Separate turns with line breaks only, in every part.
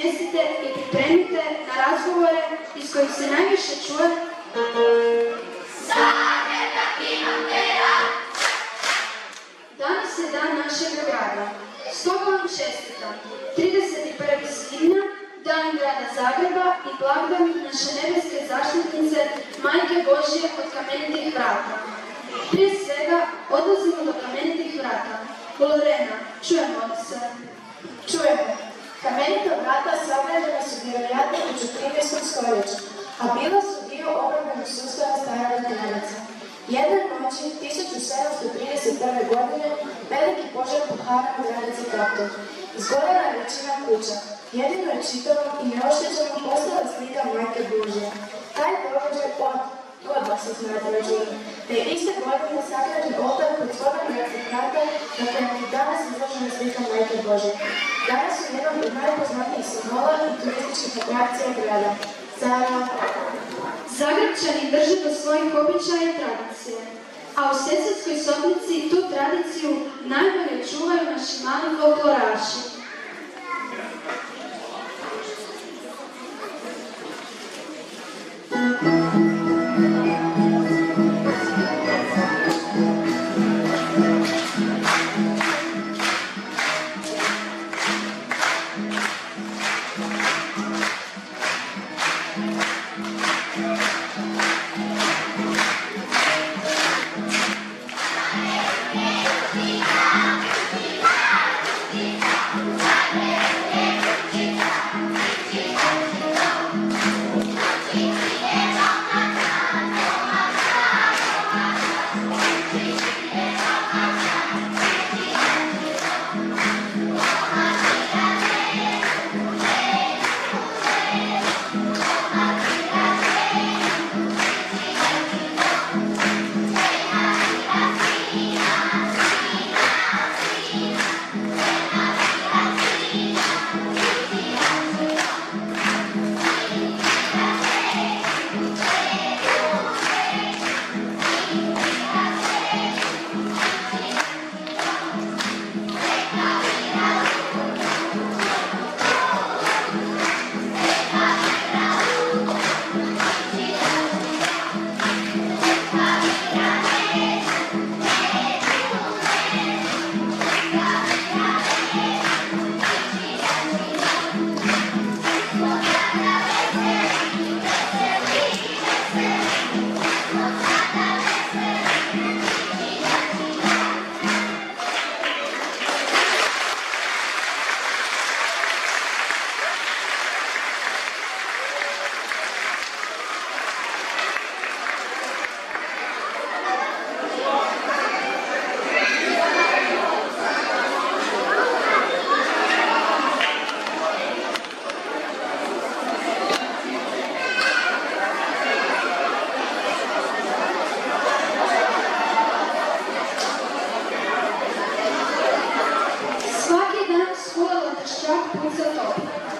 smjestite i pripremite na razgovore iz kojih se najviše čuje danas je dan našeg grada. Stoga vam čestitam 31. svibnja, dan grada Zagreba i blagdan naše nebeske zaštitnice Majke Božje od kamenitih vrata. Prije svega odlazimo do kamenitih vrata. Lorena, čujemo se.
Čujemo. Kamenita vrata sagrađena su vjerojatno među 13. stoljeću, a bila su dio obrambenog sustava starog Nemaca. Jedne noći 1731. godine veliki požar poharao granici Kaptol. Izgorjela je većina kuća. Jedino je čitavom i neoštećenom ostala slika Majke Božje. Taj događaj odmah se smatra čudom, te je iste godine sagrađen oltar kod svoga gradskog vrata na kojem je danas izložena slika Majke Božje. Danas su jedan od najpoznatijih simbola i turističkih atrakcija grada. Sara.
Zagrebčani drže do svojih običaja i tradicije, a u Sesvetskoj Sopnici tu tradiciju najbolje čuvaju naši mali folkloraši.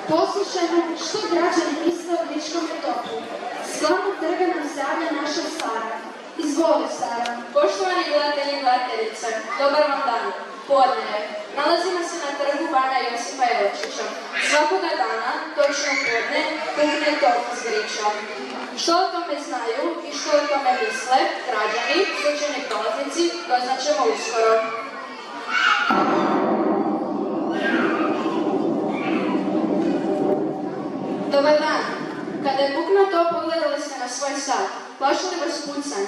Poslušajmo što građani misle o Ličkom topu. S glavnog trga nam se javlja naša Sara. Izvoli, Sara.
Poštovani gledatelji i gledateljice, dobar vam dan. Podne je. Nalazimo se na trgu Bana Josipa Jelačića. Svakoga dana, točno podne, pukne top iz Griča. Što o tome znaju i što o tome misle građani, slučajni prolaznici, doznaćemo uskoro. Dobar dan. Kada je puknuo top, pogledali ste na svoj sat. Plaši li vas pucanje?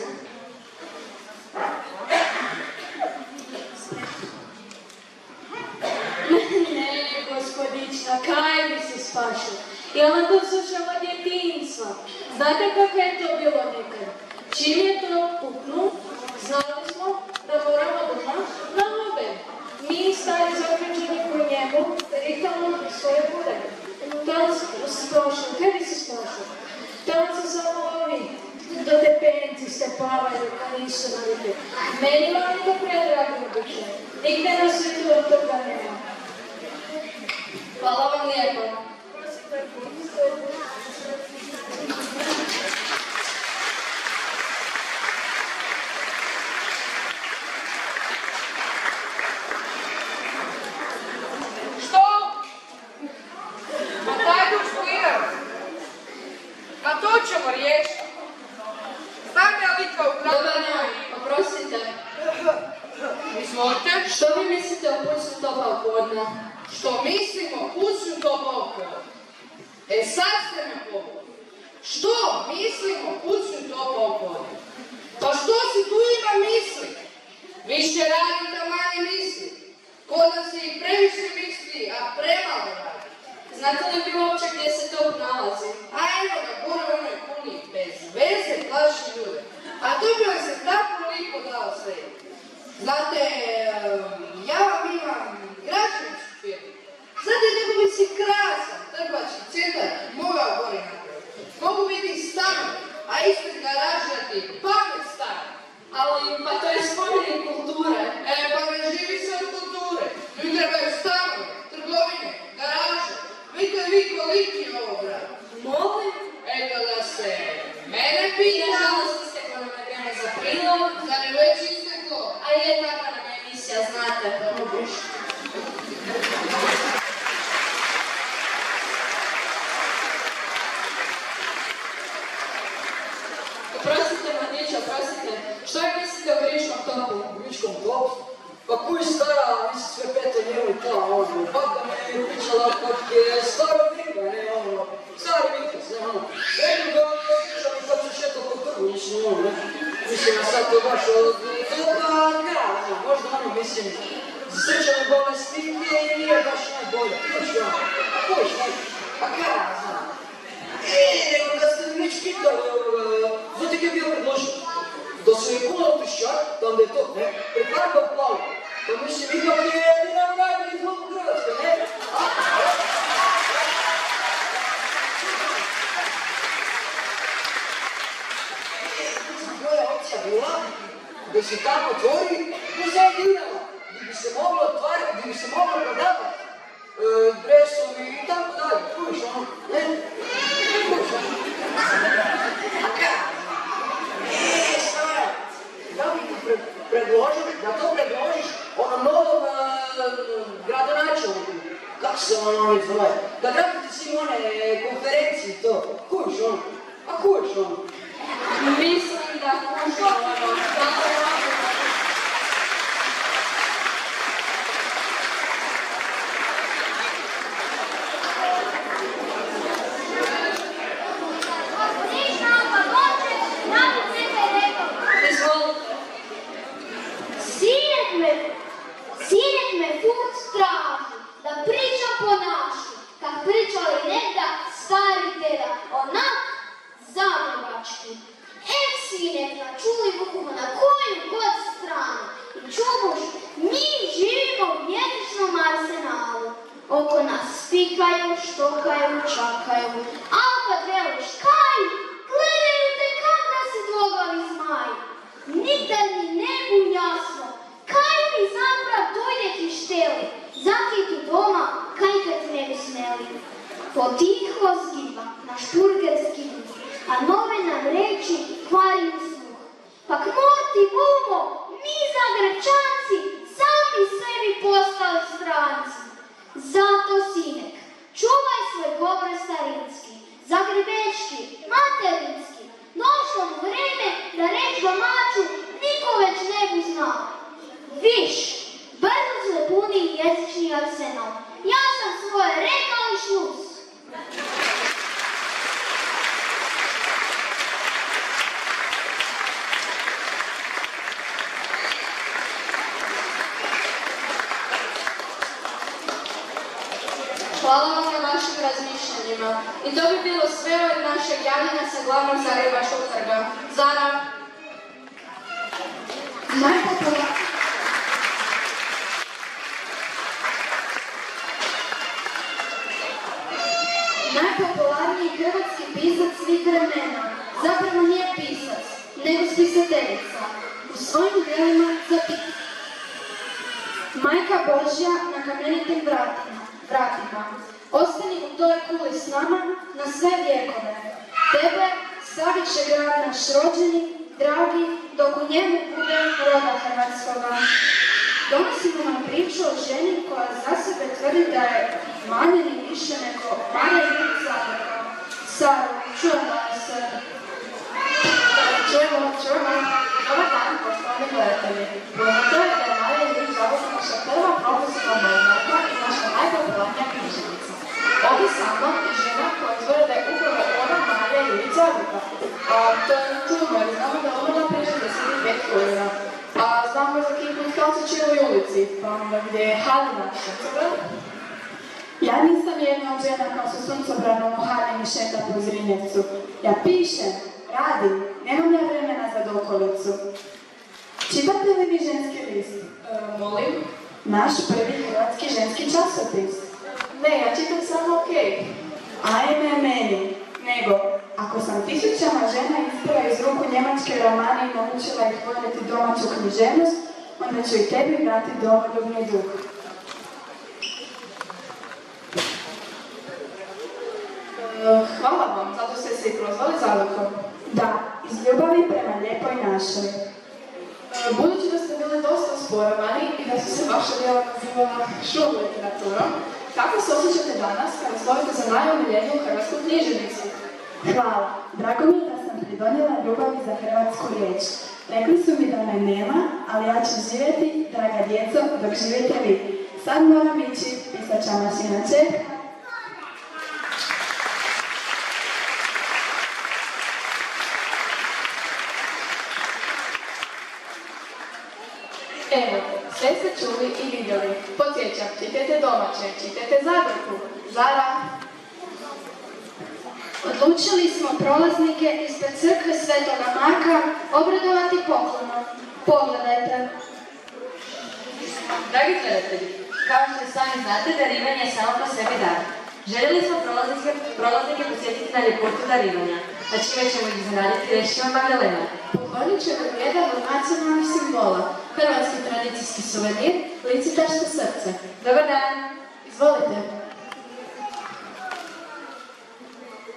Ne, gospodična, kaj bi se spašao? Ja vam to slušam od djetinjstva. Znate kako je to bilo nekad? Čim je to puknuo, znali smo da moramo doma na obe. Mi, stari zaključeni po njemu, ritamo svoje bude. Tamo se spašao, kaj bi se spašao? Tamo se samo ovi do tepenci stepavaju, kad nisu navike. Meni vam je to predrago biće. Nigde na svijetu od toga nema. Hvala vam lijepo. Što? hladno.
Što mislimo, kud su topao pod? Sad ste me povukli. Što mislimo, kud su topao pod? Pa što si tu ima misli? Više radite, a manje misli. Kod nas se i previše misli, a premalo radi.
Znate li vi uopće gdje se top nalazi?
Ajmo ga, gore u onoj kuni, bez veze plaši ljude. A to bi vam se tako lipo dao sve. Znate, ja vam imam građevinsku firmu. Znate, nego bi si krasan trgovački centar mogao gore napraviti. Mogu biti stanovi, a ispred garažati pamet stane.
Ali, pa to je spomenik kulture.
Pa ne živi se od kulture. Ljudi trebaju stanove, trgovine, garaže. Vidite vi koliki je ovo grad.
Molim?
Eto da se mene pita.
Nažalost, isteklo nam je vrijeme za prilog.
Zar je već isteklo?
A je takva nam je emisija, znate, pomoguš. Oprostite, mladić, oprostite. Što je mislite o gričkom topu?
Gričkom topu? Pa kuj stara, vi se sve peto njemu i ta, ono, baka me je pričala kak je staro vika, ne, ono, stari vika, sve, ono. Rekli ga, priča mi kad se šeto po trgu, mislim, ono, mislim, a sad to baš od topa, ne, možda ono, mislim, za srčane bolesti nije baš najbolje, kuć, ono, kuć, pa kada, znam. Nego kad ste mi već pitali, znate kaj bi ja predložio? Da se je puno pišćak, tam da je to, ne, prefarba u plavu. To mislim, ipak je jedina najbolji klub u Hrvatskoj, ne? Koja je opcija bila da se tamo otvori muzej Dinama, gdje bi se moglo otvarati, gdje bi se moglo prodavati dresovi i tako dalje, čuješ ono, ne? Čuješ ono? A kada? Ja bih ti predložio, da to predložiš onom novom gradonačelniku. Kako se ono zove? Da gradite svim one konferencije i to. Kuš ono? A kuš ono?
Mislim da kužno, ono,
Sinek me furt straži, da pričam po našu, kak pričali nekda stari deda, onak zagrebački. Sinek, načuli vuku na koju god stranu i čubuš, mi živimo u vječnom arsenalu. Oko nas spikaju, štokaju, čakaju, a kad veliš kaj, gledaju te kak da se dvogavi zmaj. Nikad mi ne bu jasno, kaj mi zaprav dojde šteli, zakitu doma, kaj kad ne bi smeli. Potiho zgiba na šturgerski duh, a nove nam reči kvariju sluh. Pak morti bumo, mi Zagrebčanci, sami sebi postali stranci. Zato, sinek, čuvaj svoj govor starinski, zagrebečki, materinski. Došlo mu vreme da reč domaću niko već ne bi znao. Viš, brzo se puni jezični arsenal. Ja sam svoje rekao i šlus.
Hvala vam na vašim razmišljanjima. I to bi bilo sve od našeg javljanja sa glavnog Zagrebačkog trga. Zara!
Najpopularniji hrvatski pisac svih vremena zapravo nije pisac, nego spisateljica. U svojim djelima zapisuje. Majka Božja na kamenitim vratima. Ostani u toj kuli s nama na sve vjekove. Tebe, Savit će grad naš rođeni, dragi, dok u njemu bude roda hrvatskoga. Donosimo nam priču o ženi koja za sebe tvrdi da je manje ni više nego Marija iz Zagreba. Saro, čujemo se. Čujemo. Dobar dan, poštovani gledatelji. Poznato je da je Marija iz Zagreba naša prva profesionalna novinarka
to je čudno, jer znamo da je umrla prije 65 godina. A znamo za kipu u Kalčićevoj ulici, pa onda gdje je Halina Šucobran. Ja nisam jedna od žena kao su suncobranom u Halini šeta po Zrinjevcu. Ja pišem, radim, nemam ja vremena za dokolicu. Čitate li vi ženski list?
Molim?
Naš prvi hrvatski ženski časopis. Ne, ja čitam samo okej. Ajme meni. Nego, ako sam tisućama žena ispala iz ruku njemačke romane i naučila ih voljeti domaću književnost, onda ću i tebi vratiti domoljubni duh. Hvala vam, zato ste se i prozvali Zalukom. Da, iz ljubavi prema lijepoj našoj. Budući da ste bili dosta sporovani i da su se vaša djela nazivala šum literaturom, kako se osjećate danas kada slovite za najomiljeniju hrvatsku književnicu? Hvala. Drago mi je da sam pridonijela ljubavi za hrvatsku riječ. Rekli su mi da me nema, ali ja ću živjeti, draga djeco, dok živite vi. Sad moram ići, pisača mašina čeka. Evo, sve ste čuli i vidjeli. Podsjećam, čitajte domaće, čitajte Zagorku. Zara!
Odlučili smo prolaznike ispred crkve Svetoga Marka obradovati poklonom. Pogledajte.
Dragi gledatelji, kao što i sami znate, darivanje je samo po sebi dar. Željeli smo prolaznike posjetiti na ljepotu darivanja, a čime ćemo ih iznenaditi rečima Magdalena.
Poklonit će nam jedan od nacionalnih simbola, hrvatski tradicijski suvenir, licitarsko srce.
Dobar dan!
Izvolite.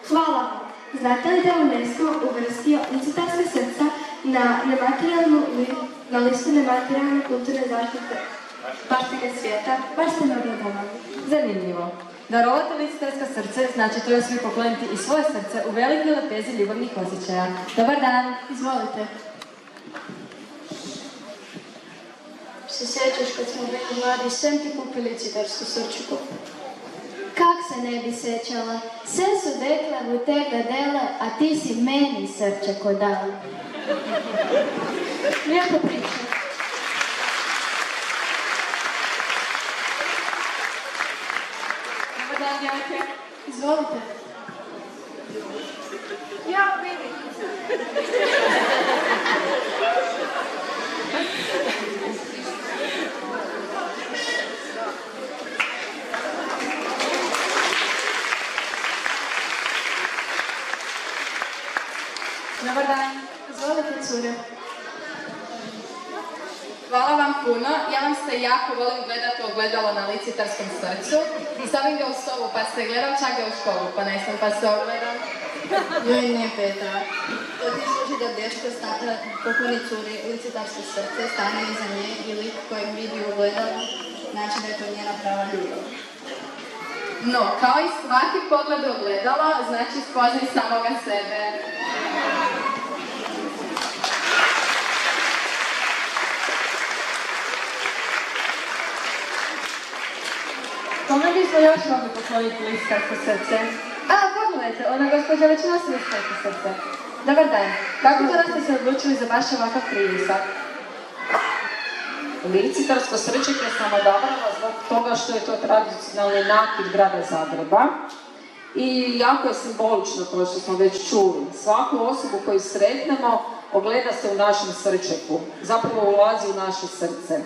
Hvala. Znate li da je UNESCO uvrstio licitarska srca na listu nematerijalne kulturne zaštite baštine svijeta? Baš ste me obradovali.
Zanimljivo. Darovati licitarsko srce znači to je svi pokloniti i svoje srce u velikoj lepezi ljubavnih osjećaja. Dobar dan!
Izvolite.
Se sjećaš kad smo bili mladi, sem ti kupili licitarsko srčuku? Kak se ne bi sjećala? Sve su dekle u tega dele, a ti si meni srče ko dali. Lijepo priča.
Dobar dan, djevojke!
Izvolite.
Ja vidim.
Dobar dan!
Izvolite, cure.
Hvala vam puno. Ja vam se jako volim gledati ogledalo na licitarskom srcu. Stavim ga u sobu pa se gledam, čak ga u školu pa ne sam pa se ogledam.
Joj ne, Petra. To ti služi da dečko pokloni curi licitarsko srce, stane iza nje i lik kojeg vidi u ogledalu, znači da je to njena prava ljubav.
No, kao i svaki pogled u ogledalo, znači spoznaj samoga sebe.
Kome bismo još mogli pokloniti licitarsko srce? A, pogledajte, ona gospođa već nosi licitarsko srce. Dobar dan, kako to da ste se odlučili za baš ovakav pritisak?
Licitarsko srčeke sam odabrala zbog toga što je to tradicionalni nakit grada Zagreba i jako je simbolično, kao što smo već čuli. Svaku osobu koju sretnemo ogleda se u našem srčeku, zapravo ulazi u naše srce.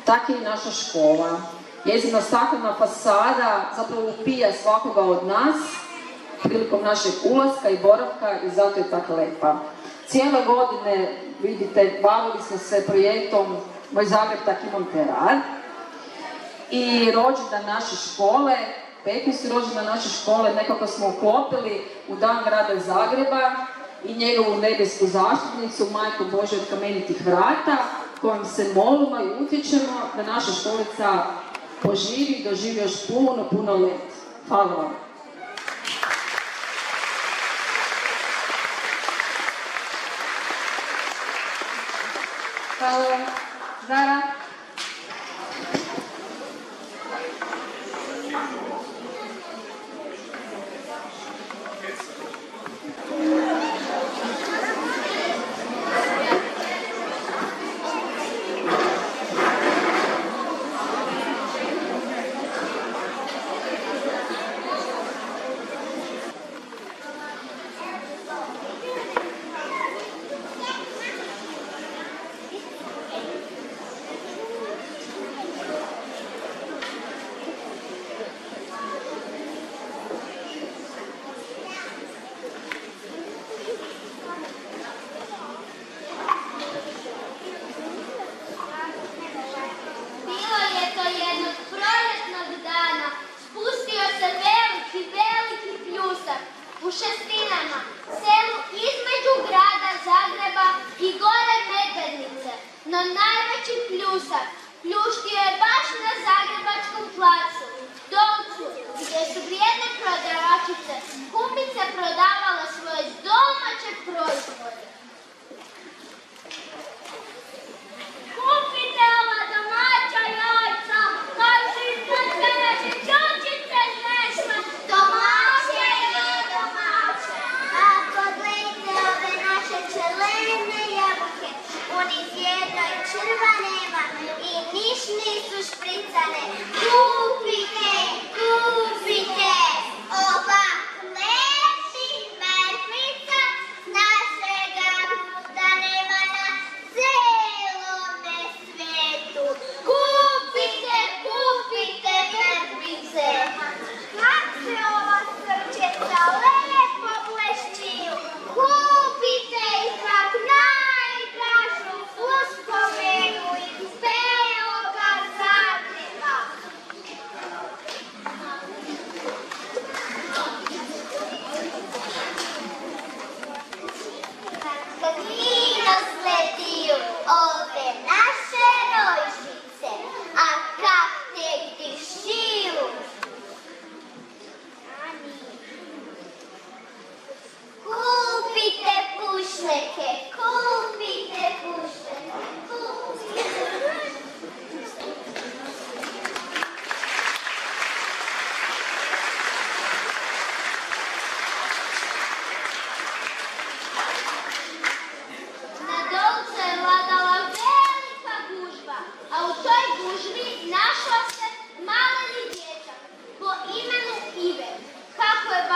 Tako i naša škola. Njezina staklena fasada zapravo upija svakoga od nas prilikom našeg ulaska i boravka i zato je tako lepa. Cijele godine, vidite, bavili smo se projektom Moj Zagreb tak imam te rad i rođendan naše škole, 15. rođendan naše škole nekako smo uklopili u Dan grada Zagreba i njegovu nebesku zaštitnicu, Majku Božju od kamenitih vrata, kojom se molimo i utječemo da naša školica poživi i doživi još puno let. Hvala vam.
Hvala vam. Zara?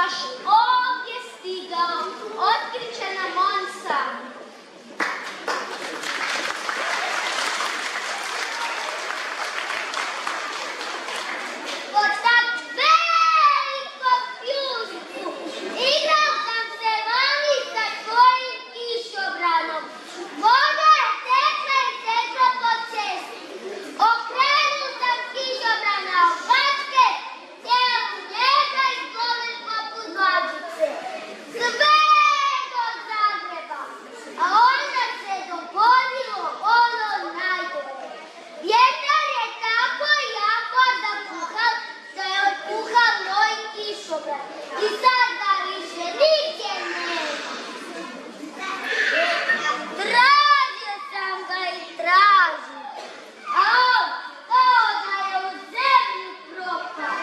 baš ovdje stigao. Otkriće nam on sam. Po tak velikom pljusku igrao sam se vani sa svojim kišobranom. Voda je tekla i tekla po cesti. Okrenuo sam kišobran naopačke, sjeo u njega i plovim poput bačice. Sve do Zagreba. A onda se dogodilo ono najgore. Vjetar je tako jako zapuhal da je otpuhal moj kišobran. I sad ga više nigdje nema. Tražio sam ga i tražio. A on kao da je u zemlju propao.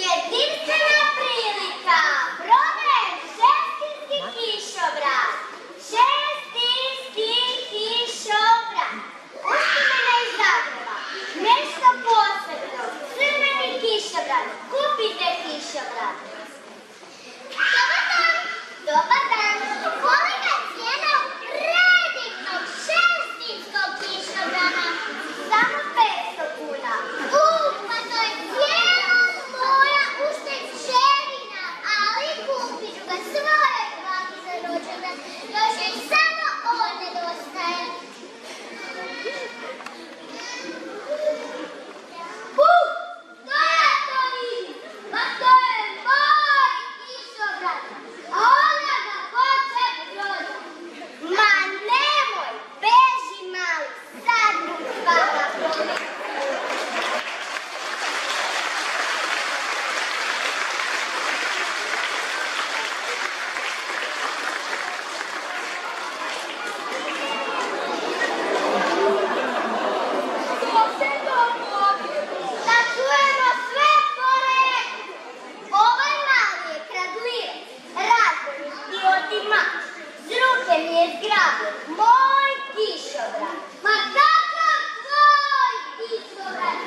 Jedinstvena prilika. Prodajem šestinski kišobran. Šestinski kišobran. Uspomena iz Zagreba. Nešto posebno. Crveni kišobran. Kupite kišobran. Dobar dan. Dobar dan. Kolika je cijena predivnog šestinskog kišobrana? Samo 500 kuna. Pa to je cijela moja ušteđevina, ali kupit ću ga svojoj baki za rođendan. Još joj samo on nedostaje. To ja to vidim. Pa to je moj kišobran. A ona ga hoće prodati. Ma nemoj, beži mali, sad mu hvala prodati. Da čujemo sve po redu. Ovaj mali je kradljivac, razbojnik i otimač. S ruke mi je zgrabio moj kišobran. Ma kakav tvoj kišobran?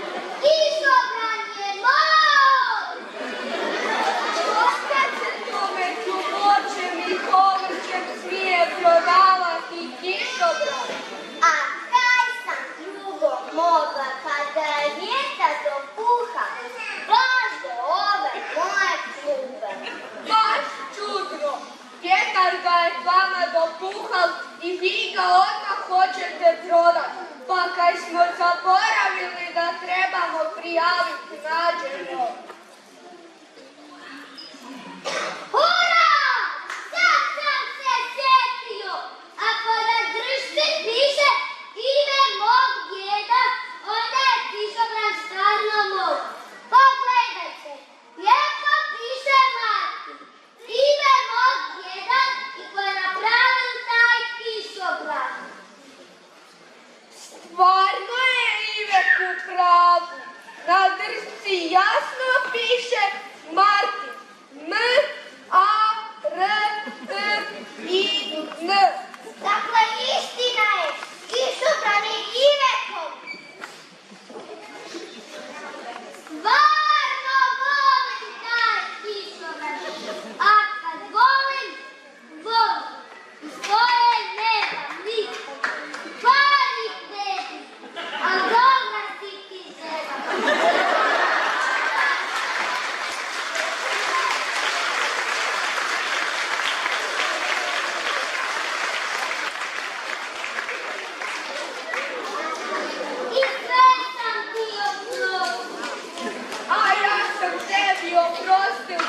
Kišobran je moj!
Ostaće to među voćem i povrćem smije prodavati kišobran.
A kaj sam drugo mogla kada je vjetar dopuha baš do ove moje klube?
Baš čudno. Vjetar ga je vama dopuhal i vi ga odmah hoćete prodat. Pa kaj smo zaboravili da trebamo prijaviti nađeno.
Hurra! Sad sam se sjetio! Ako na dršci piše ime mog djeda, onda je kišobran stvarno moj. Pogledajte, lijepo piše Martin. Ime mog djeda i ko je napravio taj kišobran.
Stvarno je Ivek u pravu. Na drsci jasno piše Martin. M-A-R-T-I-N.
Dakle, istina je, kišobran je Ivekov. Stvarno volim taj kišobran. A kad volim, volim. I svoje nemam nikog. Pari tebi, a dobra si ti žena. I sve sam ti oprostio.
A ja sam tebi oprostil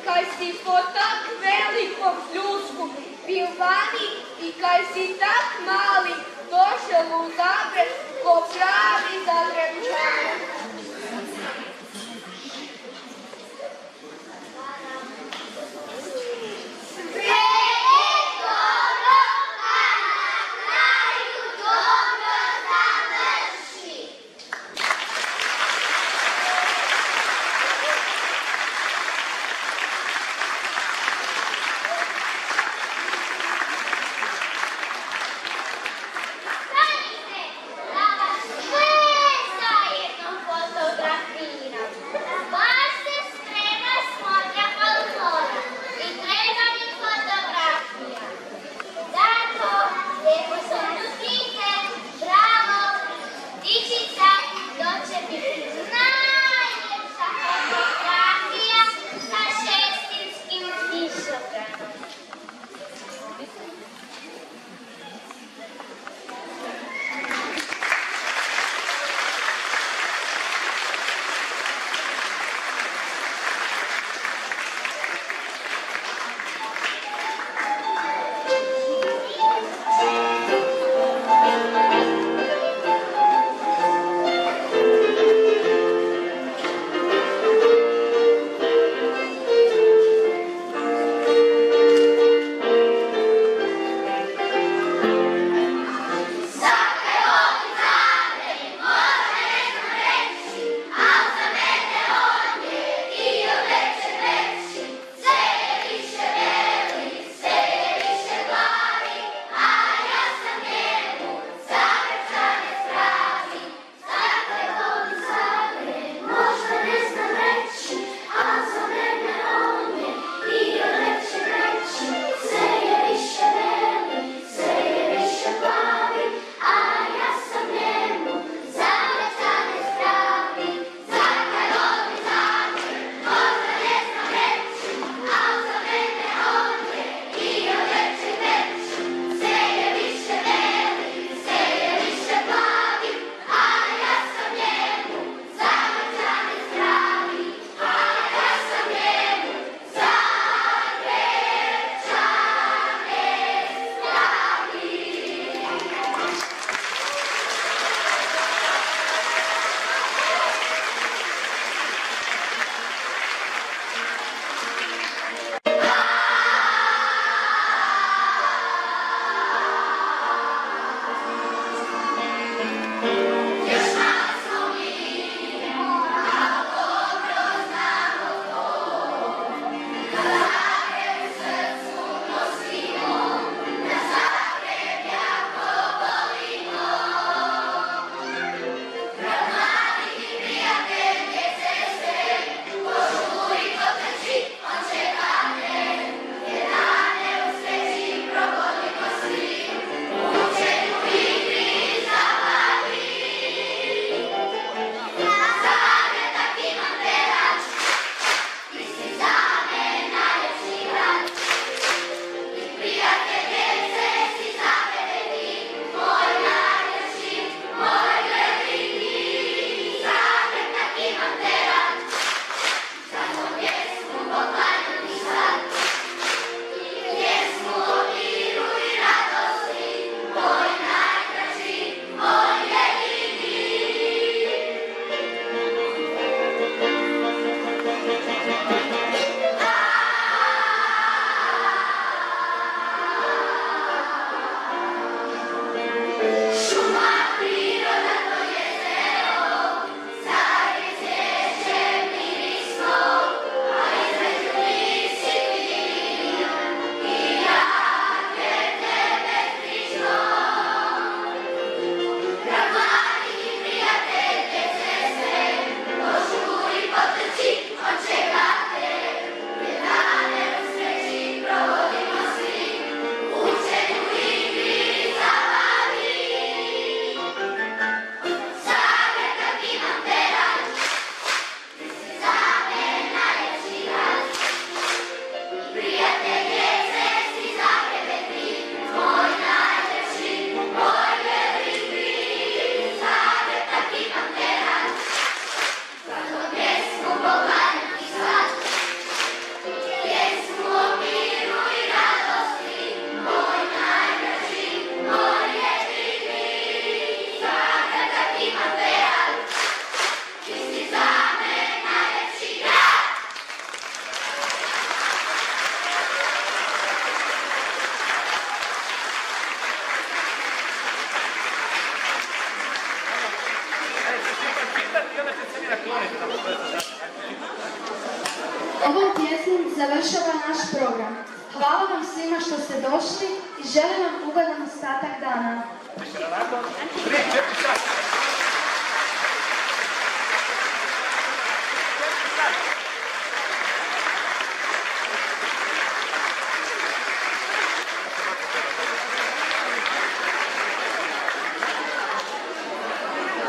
kaj si po tak velikom pljusku bil vani i kaj si tak mali došel u Zagreb ko pravi Zagrebčanin.
Sve je dobro, a na kraju dobro završi. Stanite, da vas sve zajedno
Ovom pjesmom završava naš program. Hvala vam svima što ste došli i želim vam ugodan ostatak dana.
Nakon 3-4 sata.